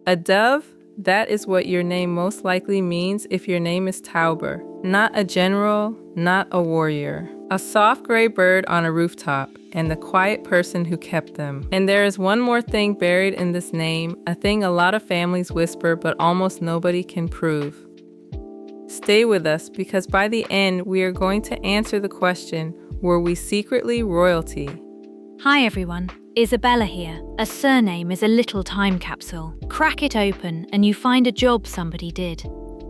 A dove? That is what your name most likely means if your name is Tauber. Not a general, not a warrior. A soft gray bird on a rooftop, and the quiet person who kept them. And there is one more thing buried in this name, a thing a lot of families whisper but almost nobody can prove. Stay with us because by the end we are going to answer the question, were we secretly royalty? Hi everyone, Isabella here. A surname is a little time capsule. Crack it open and you find a job somebody did,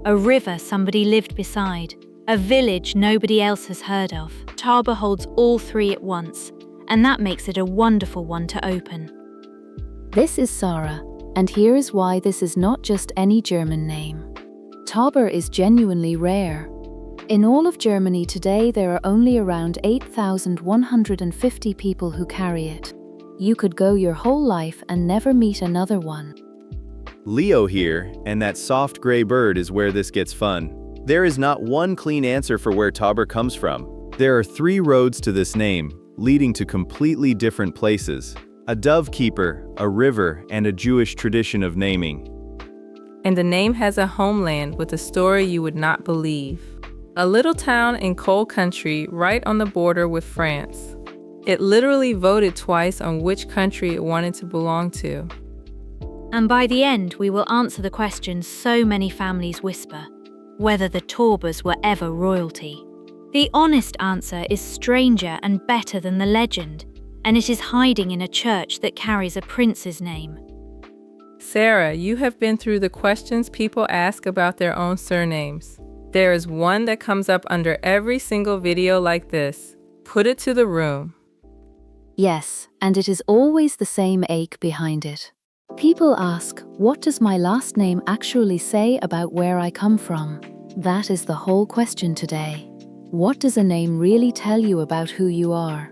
a river somebody lived beside, a village nobody else has heard of. Tauber holds all three at once, and that makes it a wonderful one to open. This is Sarah, and here is why this is not just any German name. Tauber is genuinely rare. In all of Germany today, there are only around 8,150 people who carry it. You could go your whole life and never meet another one. Leo here, and that soft gray bird is where this gets fun. There is not one clean answer for where Tauber comes from. There are 3 roads to this name, leading to completely different places. A dove keeper, a river, and a Jewish tradition of naming. And the name has a homeland with a story you would not believe. A little town in cold country right on the border with France. It literally voted twice on which country it wanted to belong to. And by the end, we will answer the question so many families whisper, whether the Taubers were ever royalty. The honest answer is stranger and better than the legend, and it is hiding in a church that carries a prince's name. Sarah, you have been through the questions people ask about their own surnames. There is one that comes up under every single video like this. Put it to the room. Yes, and it is always the same ache behind it. People ask, what does my last name actually say about where I come from? That is the whole question today. What does a name really tell you about who you are?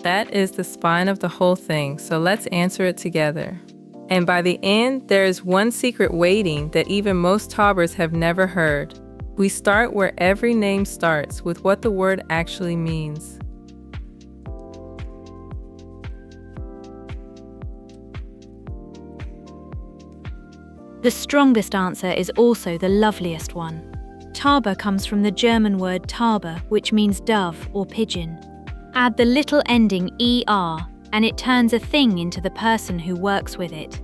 That is the spine of the whole thing, so let's answer it together. And by the end, there is one secret waiting that even most Taubers have never heard. We start where every name starts, with what the word actually means. The strongest answer is also the loveliest one. Tauber comes from the German word Tauber, which means dove or pigeon. Add the little ending ER, and it turns a thing into the person who works with it.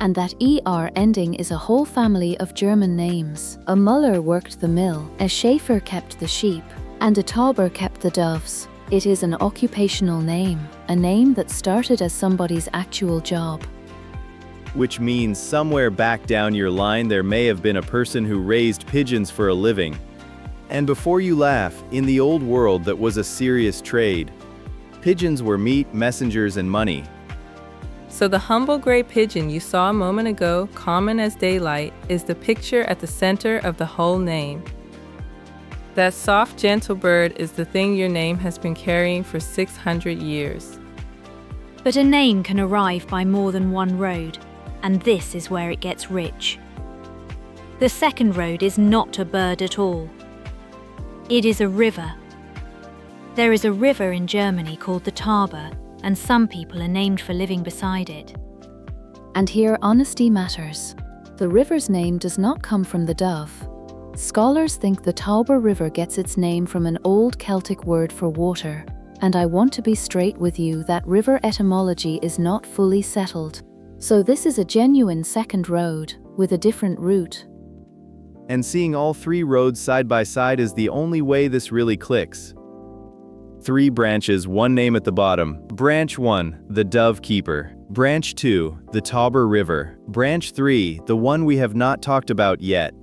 And that ER ending is a whole family of German names. A Müller worked the mill, a Schäfer kept the sheep, and a Tauber kept the doves. It is an occupational name, a name that started as somebody's actual job. Which means somewhere back down your line there may have been a person who raised pigeons for a living. And before you laugh, in the old world that was a serious trade. Pigeons were meat, messengers, and money. So the humble gray pigeon you saw a moment ago, common as daylight, is the picture at the center of the whole name. That soft, gentle bird is the thing your name has been carrying for 600 years. But a name can arrive by more than one road, and this is where it gets rich. The second road is not a bird at all. It is a river. There is a river in Germany called the Tauber, and some people are named for living beside it. And here honesty matters. The river's name does not come from the dove. Scholars think the Tauber River gets its name from an old Celtic word for water, and I want to be straight with you that river etymology is not fully settled. So this is a genuine second road, with a different route. And seeing all 3 roads side by side is the only way this really clicks. 3 branches, 1 name at the bottom. Branch 1, the Dove Keeper. Branch 2, the Tauber River. Branch 3, the one we have not talked about yet.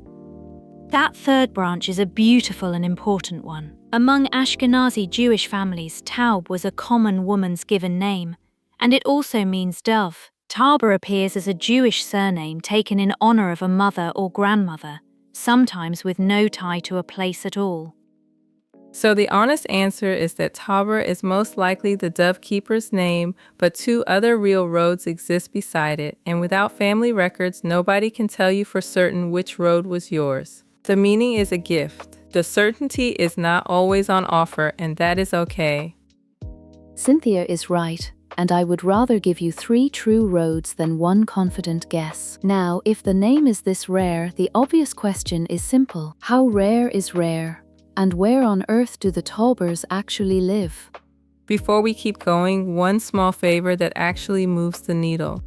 That third branch is a beautiful and important one. Among Ashkenazi Jewish families, Taub was a common woman's given name, and it also means dove. Tauber appears as a Jewish surname taken in honor of a mother or grandmother, sometimes with no tie to a place at all. So the honest answer is that Tauber is most likely the dove keeper's name, but 2 other real roads exist beside it, and without family records, nobody can tell you for certain which road was yours. The meaning is a gift. The certainty is not always on offer, and that is okay. Cynthia is right. and I would rather give you 3 true roads than 1 confident guess. Now, if the name is this rare, the obvious question is simple. How rare is rare? And where on earth do the Taubers actually live? Before we keep going, one small favor that actually moves the needle.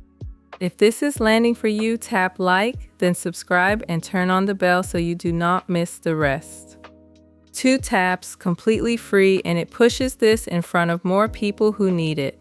If this is landing for you, tap like, then subscribe and turn on the bell so you do not miss the rest. 2 taps, completely free, and it pushes this in front of more people who need it.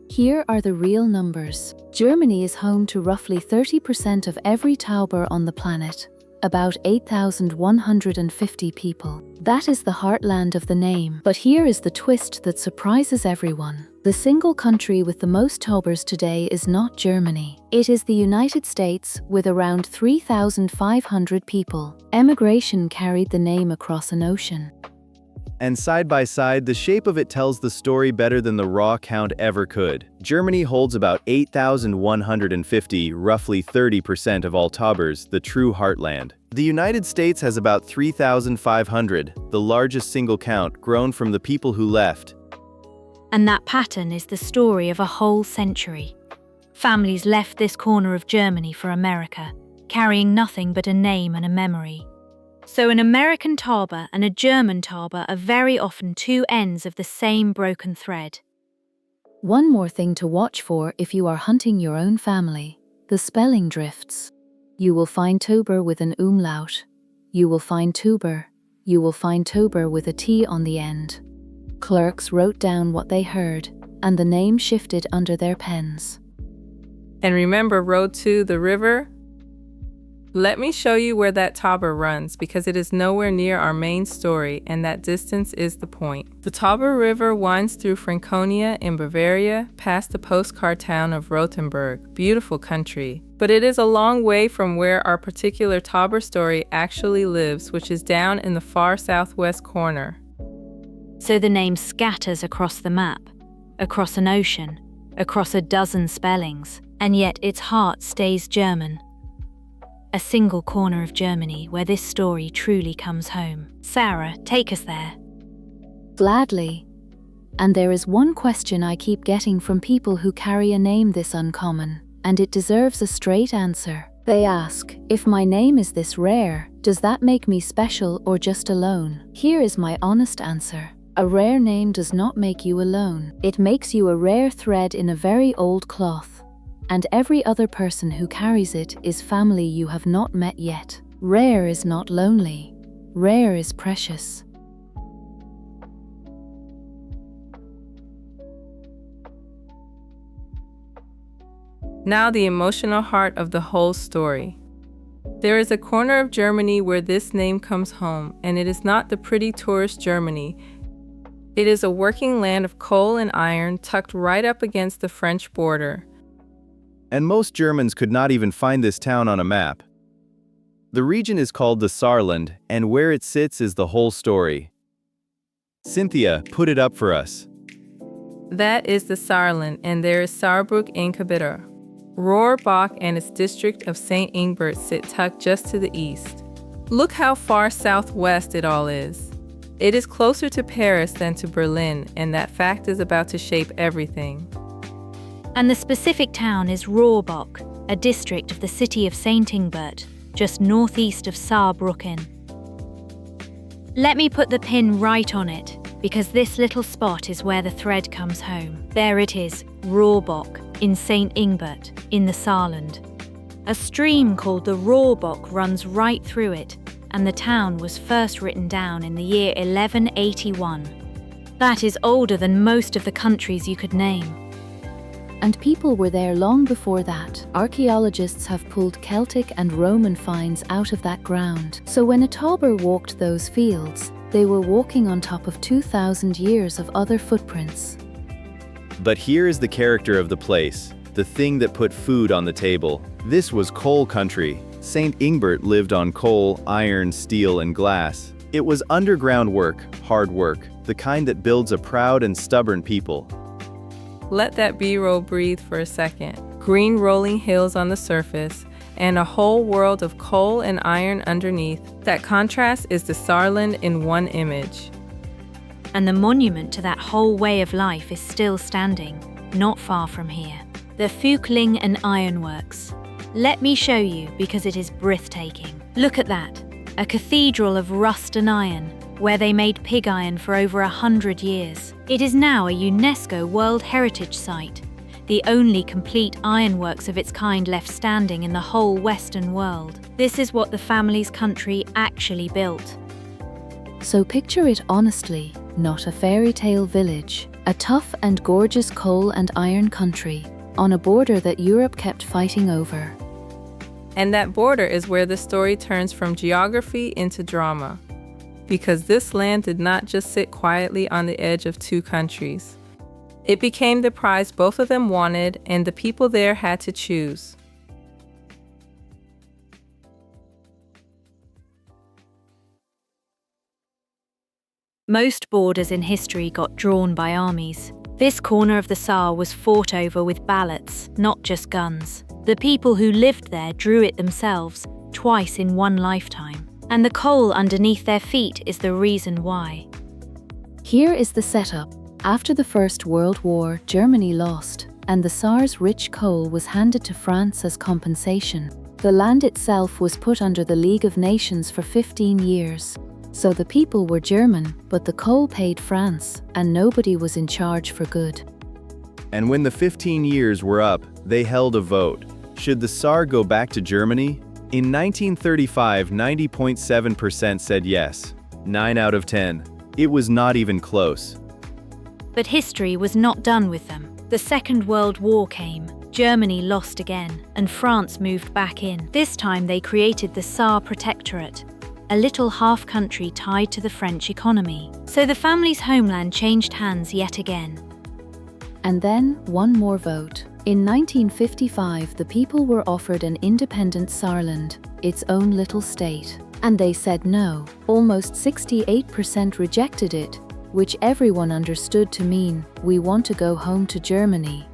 Here are the real numbers. Germany is home to roughly 30% of every Tauber on the planet, about 8,150 people. That is the heartland of the name. But here is the twist that surprises everyone. The single country with the most Taubers today is not Germany. It is the United States, with around 3,500 people. Emigration carried the name across an ocean. And side by side, the shape of it tells the story better than the raw count ever could. Germany holds about 8,150, roughly 30% of all Taubers, the true heartland. The United States has about 3,500, the largest single count, grown from the people who left. And that pattern is the story of a whole century. Families left this corner of Germany for America, carrying nothing but a name and a memory. So an American Tauber and a German Tauber are very often 2 ends of the same broken thread. One more thing to watch for if you are hunting your own family: the spelling drifts. You will find Tauber with an umlaut. You will find Tuber. You will find Tauber with a T on the end. Clerks wrote down what they heard, and the name shifted under their pens. And remember road to the river? Let me show you where that Tauber runs, because it is nowhere near our main story, and that distance is the point. The Tauber River winds through Franconia in Bavaria, past the postcard town of Rothenburg. Beautiful country. But it is a long way from where our particular Tauber story actually lives, which is down in the far southwest corner. So the name scatters across the map, across an ocean, across a dozen spellings, and yet its heart stays German. A single corner of Germany where this story truly comes home. Sarah, take us there. Gladly. And there is one question I keep getting from people who carry a name this uncommon, and it deserves a straight answer. They ask, if my name is this rare, does that make me special or just alone? Here is my honest answer. A rare name does not make you alone. It makes you a rare thread in a very old cloth. And every other person who carries it is family you have not met yet. Rare is not lonely. Rare is precious. Now the emotional heart of the whole story. There is a corner of Germany where this name comes home, and it is not the pretty tourist Germany. It is a working land of coal and iron tucked right up against the French border. And most Germans could not even find this town on a map. The region is called the Saarland, and where it sits is the whole story. Cynthia, put it up for us. That is the Saarland, and there is Saarbrücken in Kabiter. Rohrbach and its district of St. Ingbert sit tucked just to the east. Look how far southwest it all is. It is closer to Paris than to Berlin, and that fact is about to shape everything. And the specific town is Rohrbach, a district of the city of St. Ingbert, just northeast of Saarbrücken. Let me put the pin right on it, because this little spot is where the thread comes home. There it is, Rohrbach, in St. Ingbert, in the Saarland. A stream called the Rohrbach runs right through it, and the town was first written down in the year 1181. That is older than most of the countries you could name. And people were there long before that. Archaeologists have pulled Celtic and Roman finds out of that ground. So when a Tauber walked those fields, they were walking on top of 2,000 years of other footprints. But here is the character of the place, the thing that put food on the table. This was coal country. St. Ingbert lived on coal, iron, steel, and glass. It was underground work, hard work, the kind that builds a proud and stubborn people. Let that B-roll breathe for a second. Green rolling hills on the surface, and a whole world of coal and iron underneath. That contrast is the Saarland in one image. And the monument to that whole way of life is still standing, not far from here. The Vöckling and Ironworks. Let me show you because it is breathtaking. Look at that, a cathedral of rust and iron, where they made pig iron for over 100 years. It is now a UNESCO World Heritage Site, the only complete ironworks of its kind left standing in the whole Western world. This is what the family's country actually built. So picture it honestly, not a fairy tale village, a tough and gorgeous coal and iron country, on a border that Europe kept fighting over. And that border is where the story turns from geography into drama. Because this land did not just sit quietly on the edge of two countries. It became the prize both of them wanted, and the people there had to choose. Most borders in history got drawn by armies. This corner of the Saar was fought over with ballots, not just guns. The people who lived there drew it themselves, twice in one lifetime. And the coal underneath their feet is the reason why. Here is the setup. After the First World War, Germany lost, and the Saar's rich coal was handed to France as compensation. The land itself was put under the League of Nations for 15 years. So the people were German, but the coal paid France, and nobody was in charge for good. And when the 15 years were up, they held a vote. Should the Saar go back to Germany? In 1935, 90.7% said yes. 9 out of 10. It was not even close. But history was not done with them. The Second World War came, Germany lost again, and France moved back in. This time they created the Saar Protectorate, a little half-country tied to the French economy. So the family's homeland changed hands yet again. And then, one more vote. In 1955, the people were offered an independent Saarland, its own little state. And they said no. Almost 68% rejected it, which everyone understood to mean, we want to go home to Germany.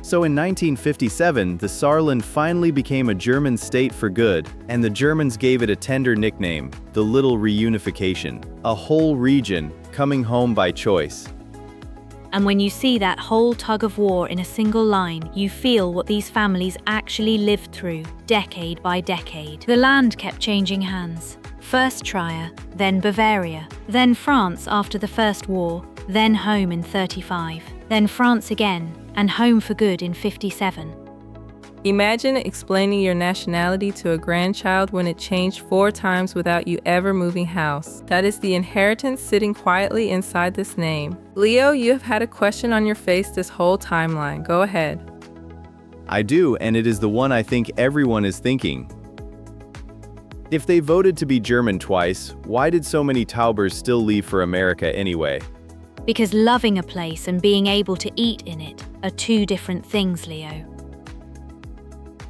So in 1957, the Saarland finally became a German state for good, and the Germans gave it a tender nickname, the Little Reunification, a whole region coming home by choice. And when you see that whole tug of war in a single line, you feel what these families actually lived through, decade by decade. The land kept changing hands. First Trier, then Bavaria, then France after the First War, then home in 35, then France again, and home for good in 57. Imagine explaining your nationality to a grandchild when it changed 4 times without you ever moving house. That is the inheritance sitting quietly inside this name. Leo, you have had a question on your face this whole timeline. Go ahead. I do, and it is the one I think everyone is thinking. If they voted to be German twice, why did so many Taubers still leave for America anyway? Because loving a place and being able to eat in it are 2 different things, Leo.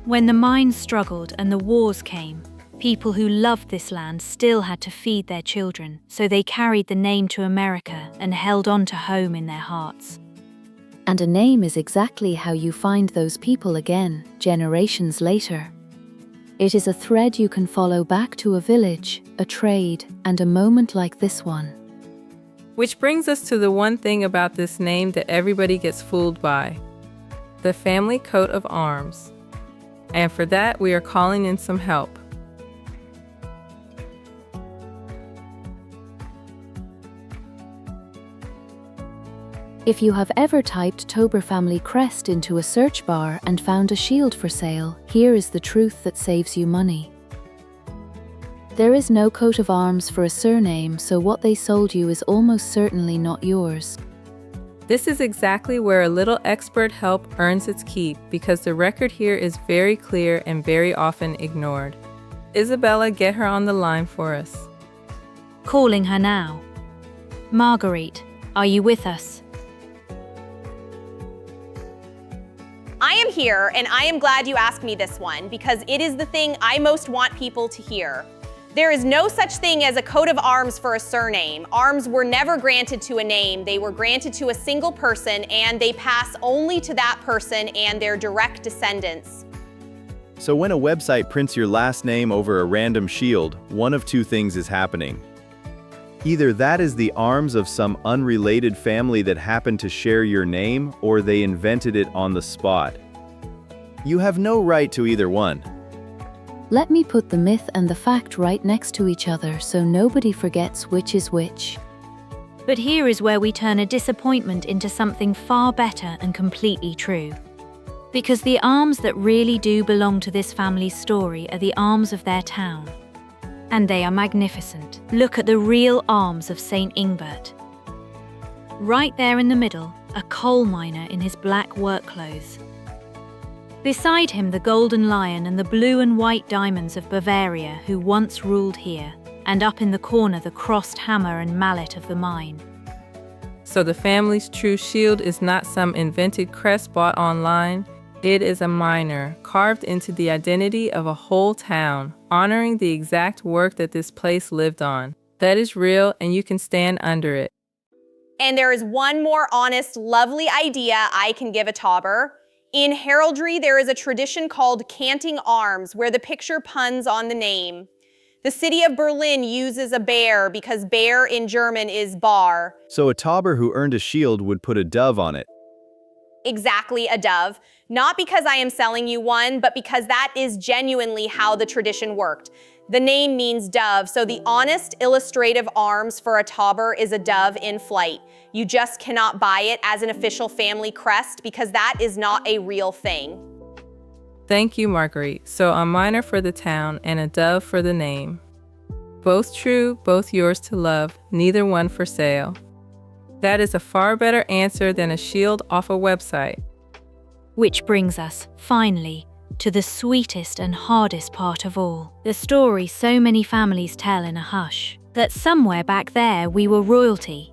When the mines struggled and the wars came, people who loved this land still had to feed their children, so they carried the name to America and held on to home in their hearts. And a name is exactly how you find those people again, generations later. It is a thread you can follow back to a village, a trade, and a moment like this one. Which brings us to the one thing about this name that everybody gets fooled by. The family coat of arms. And for that, we are calling in some help. If you have ever typed Tauber family crest into a search bar and found a shield for sale, here is the truth that saves you money. There is no coat of arms for a surname, so what they sold you is almost certainly not yours. This is exactly where a little expert help earns its keep, because the record here is very clear and very often ignored. Isabella, get her on the line for us. Calling her now. Marguerite, are you with us? I am here, and I am glad you asked me this one, because it is the thing I most want people to hear. There is no such thing as a coat of arms for a surname. Arms were never granted to a name. They were granted to a single person, and they pass only to that person and their direct descendants. So when a website prints your last name over a random shield, one of two things is happening. Either that is the arms of some unrelated family that happened to share your name, or they invented it on the spot. You have no right to either one. Let me put the myth and the fact right next to each other so nobody forgets which is which. But here is where we turn a disappointment into something far better and completely true. Because the arms that really do belong to this family's story are the arms of their town. And they are magnificent. Look at the real arms of St. Ingbert. Right there in the middle, a coal miner in his black work clothes. Beside him, the golden lion and the blue and white diamonds of Bavaria who once ruled here, and up in the corner the crossed hammer and mallet of the mine. So the family's true shield is not some invented crest bought online. It is a miner carved into the identity of a whole town, honoring the exact work that this place lived on. That is real, and you can stand under it. And there is one more honest, lovely idea I can give a Tauber. In heraldry, there is a tradition called canting arms, where the picture puns on the name. The city of Berlin uses a bear because bear in German is bar. So a Tauber who earned a shield would put a dove on it. Exactly, a dove. Not because I am selling you one, but because that is genuinely how the tradition worked. The name means dove, so the honest illustrative arms for a Tauber is a dove in flight. You just cannot buy it as an official family crest because that is not a real thing. Thank you, Marguerite. So a miner for the town and a dove for the name. Both true, both yours to love, neither one for sale. That is a far better answer than a shield off a website. Which brings us, finally, to the sweetest and hardest part of all. The story so many families tell in a hush, that somewhere back there we were royalty.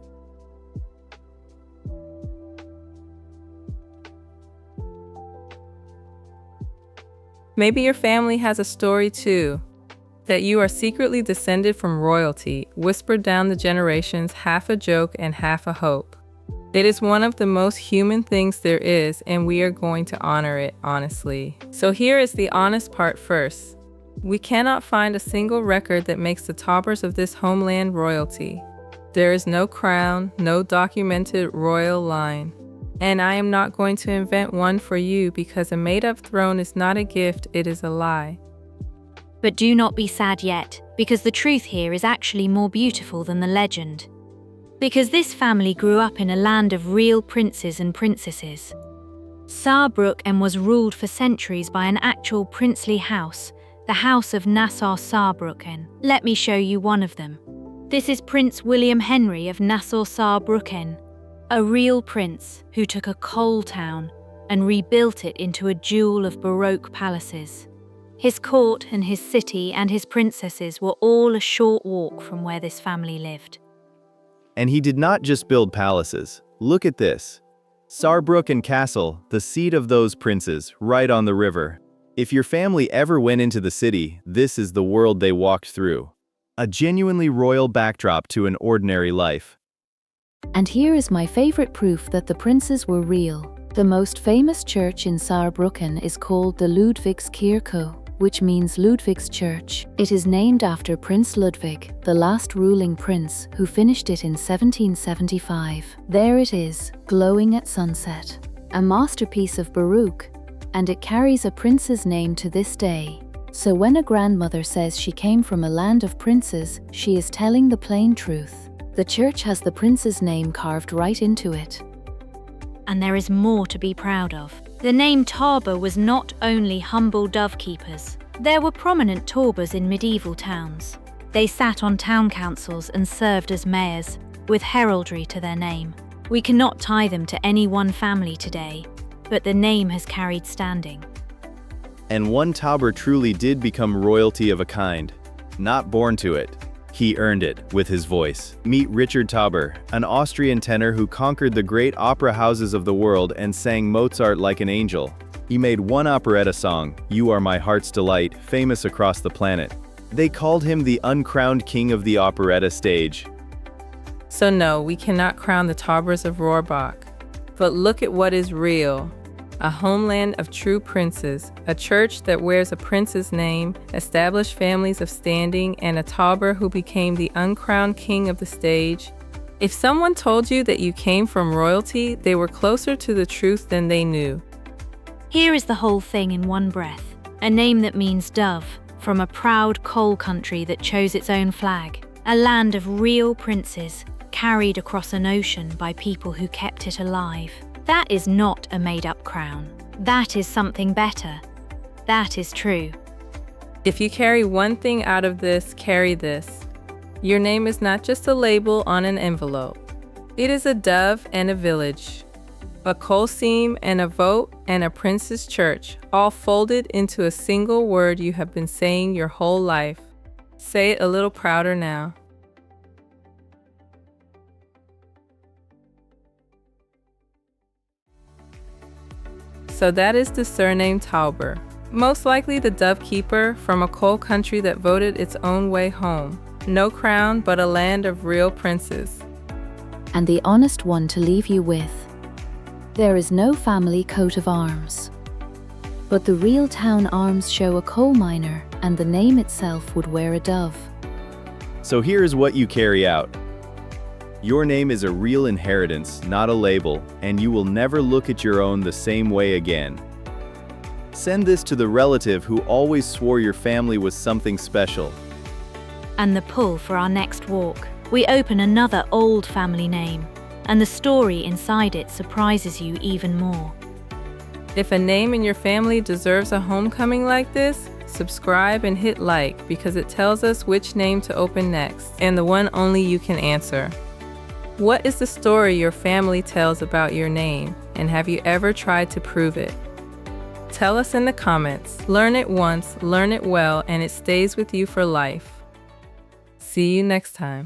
Maybe your family has a story too, that you are secretly descended from royalty, whispered down the generations, half a joke and half a hope. It is one of the most human things there is, and we are going to honor it, honestly. So here is the honest part first. We cannot find a single record that makes the Taubers of this homeland royalty. There is no crown, no documented royal line. And I am not going to invent one for you because a made-up throne is not a gift, it is a lie. But do not be sad yet, because the truth here is actually more beautiful than the legend. Because this family grew up in a land of real princes and princesses. Saarbrücken was ruled for centuries by an actual princely house, the House of Nassau-Saarbrucken. Let me show you one of them. This is Prince William Henry of Nassau-Saarbrucken, a real prince who took a coal town and rebuilt it into a jewel of Baroque palaces. His court and his city and his princesses were all a short walk from where this family lived. And he did not just build palaces. Look at this. Saarbrücken Castle, the seat of those princes, right on the river. If your family ever went into the city, this is the world they walked through. A genuinely royal backdrop to an ordinary life. And here is my favorite proof that the princes were real. The most famous church in Saarbrücken is called the Ludwigskirche, which means Ludwig's church. It is named after Prince Ludwig, the last ruling prince, who finished it in 1775. There it is, glowing at sunset. A masterpiece of Baroque, and it carries a prince's name to this day. So when a grandmother says she came from a land of princes, she is telling the plain truth. The church has the prince's name carved right into it. And there is more to be proud of. The name Tauber was not only humble dovekeepers. There were prominent Taubers in medieval towns. They sat on town councils and served as mayors, with heraldry to their name. We cannot tie them to any one family today, but the name has carried standing. And one Tauber truly did become royalty of a kind. Not born to it. He earned it with his voice. Meet Richard Tauber, an Austrian tenor who conquered the great opera houses of the world and sang Mozart like an angel. He made one operetta song, You Are My Heart's Delight, famous across the planet. They called him the uncrowned king of the operetta stage. So no, we cannot crown the Taubers of Rohrbach. But look at what is real. a homeland of true princes, a church that wears a prince's name, established families of standing, and a Tauber who became the uncrowned king of the stage. If someone told you that you came from royalty, they were closer to the truth than they knew. Here is the whole thing in one breath. A name that means dove, from a proud coal country that chose its own flag. A land of real princes, carried across an ocean by people who kept it alive. That is not a made-up crown. That is something better. That is true. If you carry one thing out of this, carry this. Your name is not just a label on an envelope. It is a dove and a village, a coal seam and a vote and a prince's church, all folded into a single word you have been saying your whole life. Say it a little prouder now. So that is the surname Tauber, most likely the dove keeper from a coal country that voted its own way home. No crown, but a land of real princes. And the honest one to leave you with. There is no family coat of arms. But the real town arms show a coal miner, and the name itself would wear a dove. So here is what you carry out. Your name is a real inheritance, not a label, and you will never look at your own the same way again. Send this to the relative who always swore your family was something special. And the pull for our next walk, we open another old family name, and the story inside it surprises you even more. If a name in your family deserves a homecoming like this, subscribe and hit like because it tells us which name to open next, and the one only you can answer. What is the story your family tells about your name, and have you ever tried to prove it? Tell us in the comments. Learn it once, learn it well, and it stays with you for life. See you next time.